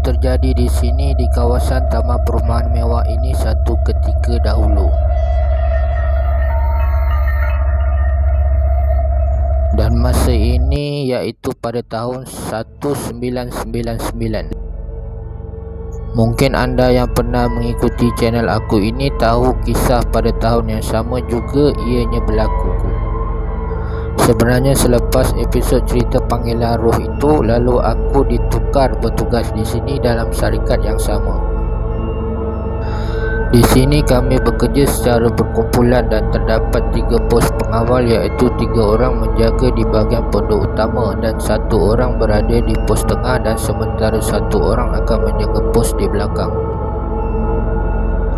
terjadi di sini di kawasan taman perumahan mewah ini satu ketika dahulu. Dan masa ini iaitu pada tahun 1999. Mungkin anda yang pernah mengikuti channel aku ini tahu kisah pada tahun yang sama juga ianya berlaku. Sebenarnya selepas episod cerita panggilan roh itu, lalu aku ditukar bertugas di sini dalam syarikat yang sama. Di sini kami bekerja secara berkumpulan dan terdapat 3 pos pengawal, iaitu 3 orang menjaga di bahagian pondok utama dan 1 orang berada di pos tengah, dan sementara 1 orang akan menjaga pos di belakang.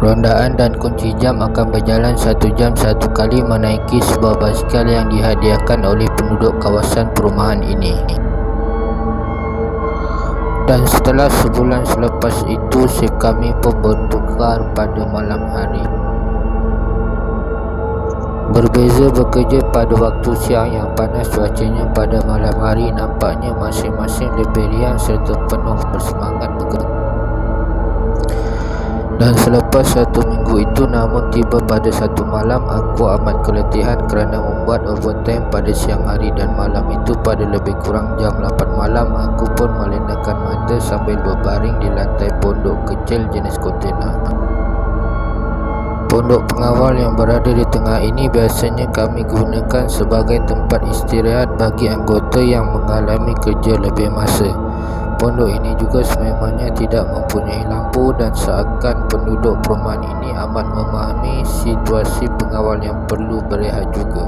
Rondaan dan kunci jam akan berjalan 1 jam 1 kali menaiki sebuah basikal yang dihadiahkan oleh penduduk kawasan perumahan ini. Dan setelah sebulan selepas itu, shift kami pun bertukar pada malam hari. Berbeza bekerja pada waktu siang yang panas cuacanya, pada malam hari nampaknya masing-masing lebih riang serta penuh bersemangat bekerja. Dan selepas 1 minggu itu, namun tiba pada satu malam, aku amat keletihan kerana membuat overtime pada siang hari, dan malam itu pada lebih kurang jam 8 malam, aku pun melendangkan mata sambil berbaring di lantai pondok kecil jenis kontena. Pondok pengawal yang berada di tengah ini biasanya kami gunakan sebagai tempat istirahat bagi anggota yang mengalami kerja lebih masa. Pondok ini juga sememangnya tidak mempunyai lampu, dan seakan penduduk perumahan ini amat memahami situasi pengawal yang perlu berehat juga.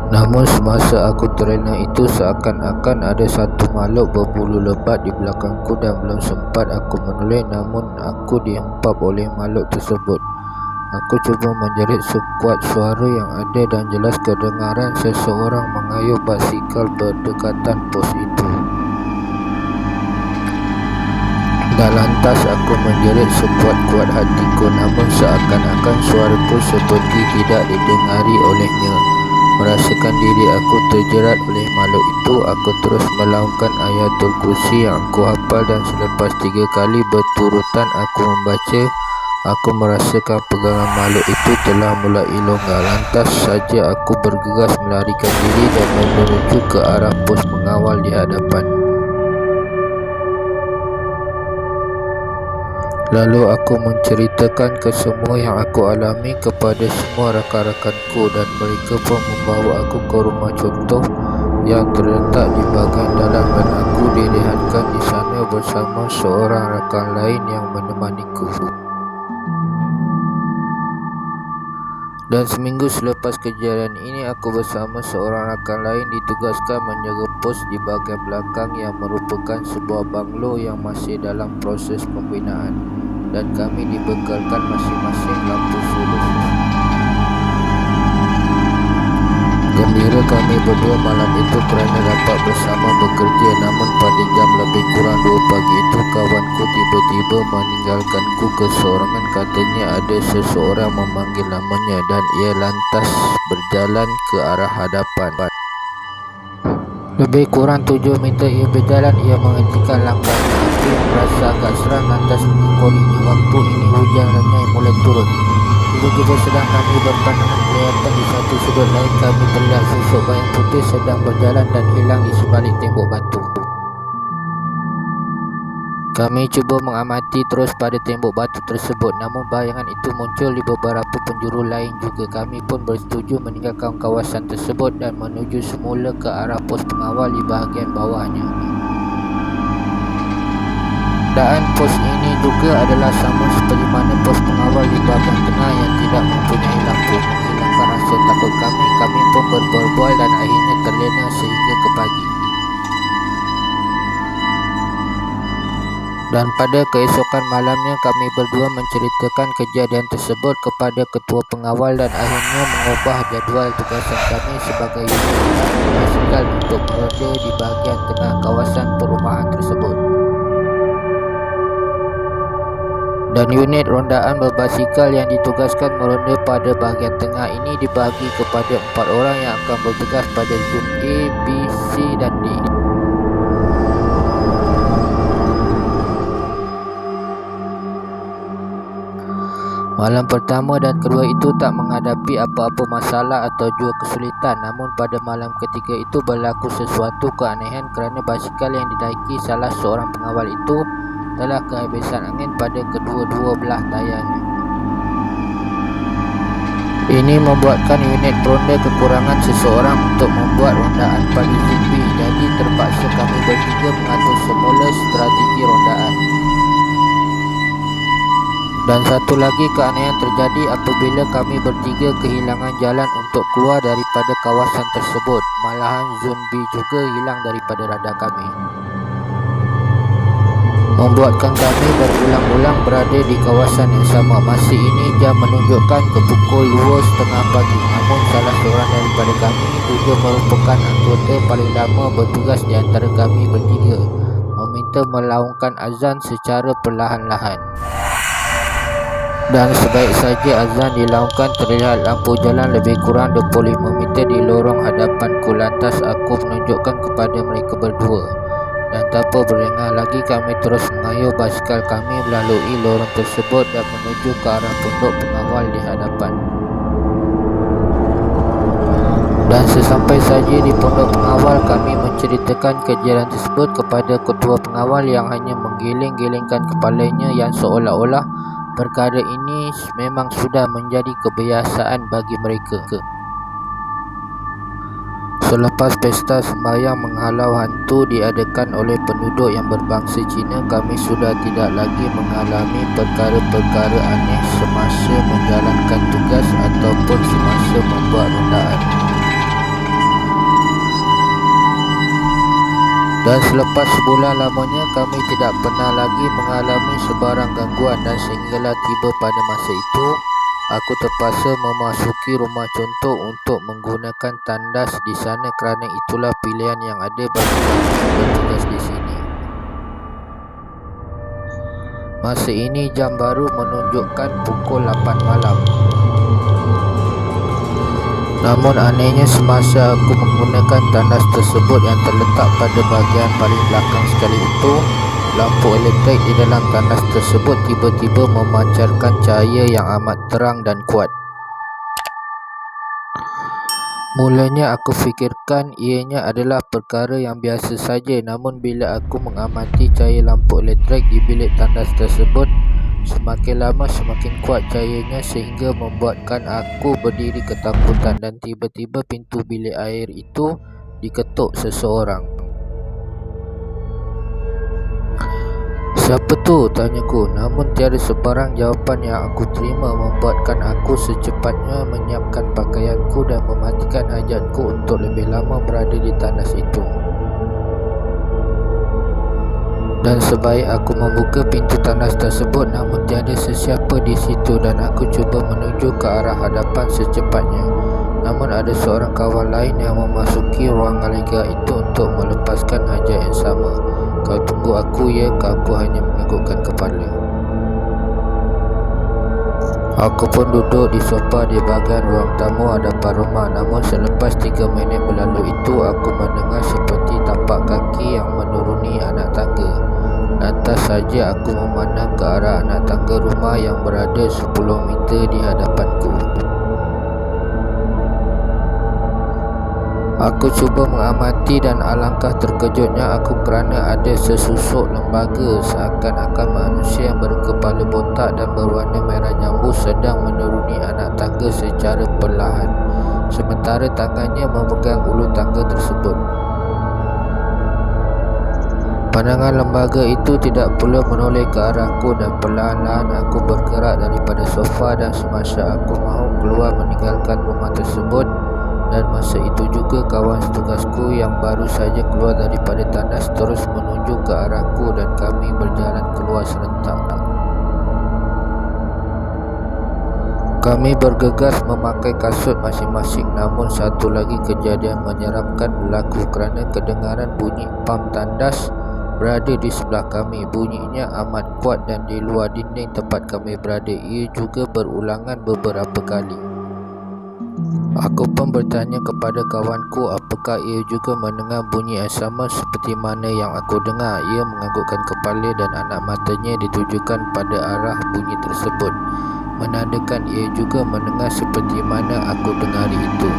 Namun semasa aku terlena itu, seakan-akan ada satu makhluk berbulu lebat di belakangku, dan belum sempat aku menoleh, namun aku dihempap oleh makhluk tersebut. Aku cuba menjerit sekuat suara yang ada, dan jelas kedengaran seseorang mengayuh basikal berdekatan pos itu. Dan lantas aku menjerit sekuat-kuat hatiku, namun seakan-akan suaraku seperti tidak didengari olehnya. Merasakan diri aku terjerat oleh makhluk itu, aku terus melaungkan ayatul kursi yang aku hafal, dan selepas 3 kali berturutan aku membaca, aku merasakan pegangan makhluk itu telah mulai longgar. Lantas saja aku bergegas melarikan diri dan menuju ke arah pos pengawal di hadapan. Lalu aku menceritakan kesemua yang aku alami kepada semua rakan-rakanku, dan mereka pun membawa aku ke rumah contoh yang terletak di bahagian dalam, dan aku direhatkan di sana bersama seorang rakan lain yang menemaniku. Dan seminggu selepas kejadian ini, aku bersama seorang rakan lain ditugaskan menjaga pos di bahagian belakang yang merupakan sebuah banglo yang masih dalam proses pembinaan, dan kami dibekalkan masing-masing lampu sulur. Gembira kami berdua malam itu kerana dapat bersama bekerja, namun pada jam lebih kurang 2 pagi itu, kawanku tiba-tiba meninggalkanku keseorangan. Katanya ada seseorang memanggil namanya, dan ia lantas berjalan ke arah hadapan. Lebih kurang 7 meter ia berjalan, ia menghentikan langkahnya. Aku yang merasa agak seram lantas mengikutinya. Waktu ini hujan renyai mulai turun. Tiba-tiba sedang kami berpandangan kelihatan di satu sudut lain, kami melihat sosok bayang putih sedang berjalan dan hilang di sebalik tembok batu. Kami cuba mengamati terus pada tembok batu tersebut, namun bayangan itu muncul di beberapa penjuru lain juga. Kami pun bersetuju meninggalkan kawasan tersebut dan menuju semula ke arah pos pengawal di bahagian bawahnya. Keadaan pos ini juga adalah sama seperti mana pos pengawal di bahagian tengah yang tidak mempunyai lampu. Menghilangkan rasa takut kami pun berbual-bual dan akhirnya terlena sehingga ke pagi. Dan pada keesokan malamnya, kami berdua menceritakan kejadian tersebut kepada ketua pengawal, dan akhirnya mengubah jadual tugasan kami sebagai unit basikal untuk berada di bahagian tengah kawasan perumahan tersebut. Dan unit rondaan berbasikal yang ditugaskan meronda pada bahagian tengah ini dibagi kepada 4 orang yang akan bertugas pada zon A, B, C dan D. Malam pertama dan kedua itu tak menghadapi apa-apa masalah atau jua kesulitan. Namun pada malam ketiga itu berlaku sesuatu keanehan kerana basikal yang dinaiki salah seorang pengawal itu telah kehabisan angin pada kedua-dua belah tayarnya. Ini membuatkan unit ronda kekurangan seseorang untuk membuat rondaan pada Zipi. Jadi terpaksa kami bertiga mengatur semula strategi rondaan. Dan satu lagi keanehan terjadi apabila kami bertiga kehilangan jalan untuk keluar daripada kawasan tersebut. Malahan zombie juga hilang daripada radar kami, membuatkan kami berulang-ulang berada di kawasan yang sama. Masa ini jam menunjukkan ke pukul 2.30 pagi. Namun salah seorang daripada kami juga merupakan anggota paling lama bertugas di antara kami bertiga meminta melaungkan azan secara perlahan-lahan. Dan sebaik saja azan dilaungkan, terlihat lampu jalan lebih kurang 25 meter di lorong hadapanku. Lantas aku menunjukkan kepada mereka berdua. Dan tanpa berlengah lagi kami terus mengayuh basikal kami melalui lorong tersebut dan menuju ke arah pondok pengawal di hadapan. Dan sesampai saja di pondok pengawal, kami menceritakan kejadian tersebut kepada ketua pengawal yang hanya menggiling-gilingkan kepalanya yang seolah-olah perkara ini memang sudah menjadi kebiasaan bagi mereka. Selepas pesta sembahyang menghalau hantu diadakan oleh penduduk yang berbangsa Cina, kami sudah tidak lagi mengalami perkara-perkara aneh semasa menjalankan tugas ataupun semasa membuat rondaan. Dan selepas sebulan lamanya kami tidak pernah lagi mengalami sebarang gangguan. Dan sehinggalah tiba pada masa itu, aku terpaksa memasuki rumah contoh untuk menggunakan tandas di sana kerana itulah pilihan yang ada bagi kami bertugas di sini. Masa ini jam baru menunjukkan pukul 8 malam. Namun anehnya semasa aku menggunakan tandas tersebut yang terletak pada bahagian paling belakang sekali itu, lampu elektrik di dalam tandas tersebut tiba-tiba memancarkan cahaya yang amat terang dan kuat. Mulanya aku fikirkan ianya adalah perkara yang biasa saja, namun bila aku mengamati cahaya lampu elektrik di bilik tandas tersebut, semakin lama semakin kuat cahayanya sehingga membuatkan aku berdiri ketakutan. Dan tiba-tiba pintu bilik air itu diketuk seseorang. "Siapa tu?" tanyaku. Namun tiada sebarang jawapan yang aku terima, membuatkan aku secepatnya menyiapkan pakaianku dan mematikan hajatku untuk lebih lama berada di tandas itu. Dan sebaik aku membuka pintu tandas tersebut, namun tiada sesiapa di situ dan aku cuba menuju ke arah hadapan secepatnya. Namun ada seorang kawan lain yang memasuki ruangan lega itu untuk melepaskan hajat yang sama. "Kau tunggu aku ya," aku hanya menganggukkan kepala. Aku pun duduk di sofa di bahagian ruang tamu hadapan rumah. Namun selepas 3 minit berlalu itu, aku mendengar seperti tapak kaki yang menuruni anak tangga. Lantas saja aku memandang ke arah anak tangga rumah yang berada 10 meter di hadapanku. Aku cuba mengamati dan alangkah terkejutnya aku kerana ada sesusuk lembaga seakan-akan manusia yang berkepala botak dan berwarna merah jambu sedang menuruni anak tangga secara perlahan, sementara tangannya memegang ulu tangga tersebut. Pandangan lembaga itu tidak pula menoleh ke arahku dan perlahan-lahan aku bergerak daripada sofa. Dan semasa aku mahu keluar meninggalkan rumah tersebut, dan masa itu juga kawan setugasku yang baru saja keluar daripada tandas terus menuju ke arahku dan kami berjalan keluar serentak. Kami bergegas memakai kasut masing-masing. Namun satu lagi kejadian menyeramkan berlaku kerana kedengaran bunyi pam tandas berada di sebelah kami. Bunyinya amat kuat dan di luar dinding tempat kami berada. Ia juga berulangan beberapa kali. Aku pun bertanya kepada kawanku apakah ia juga mendengar bunyi yang sama seperti mana yang aku dengar. Ia menganggukkan kepala dan anak matanya ditujukan pada arah bunyi tersebut. menandakan ia juga mendengar seperti mana aku dengari itu.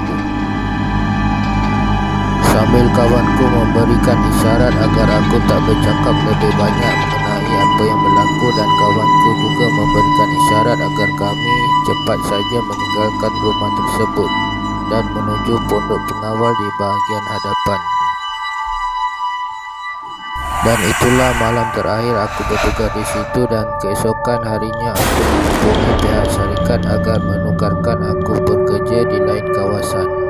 Sambil kawanku memberikan isyarat agar aku tak bercakap lebih banyak mengenai apa yang berlaku, dan kawanku juga memberikan isyarat agar kami cepat saja meninggalkan rumah tersebut dan menuju pondok pengawal di bahagian hadapan. Dan itulah malam terakhir aku bertugas di situ, dan keesokan harinya aku menghubungi pihak syarikat agar menukarkan aku bekerja di lain kawasan.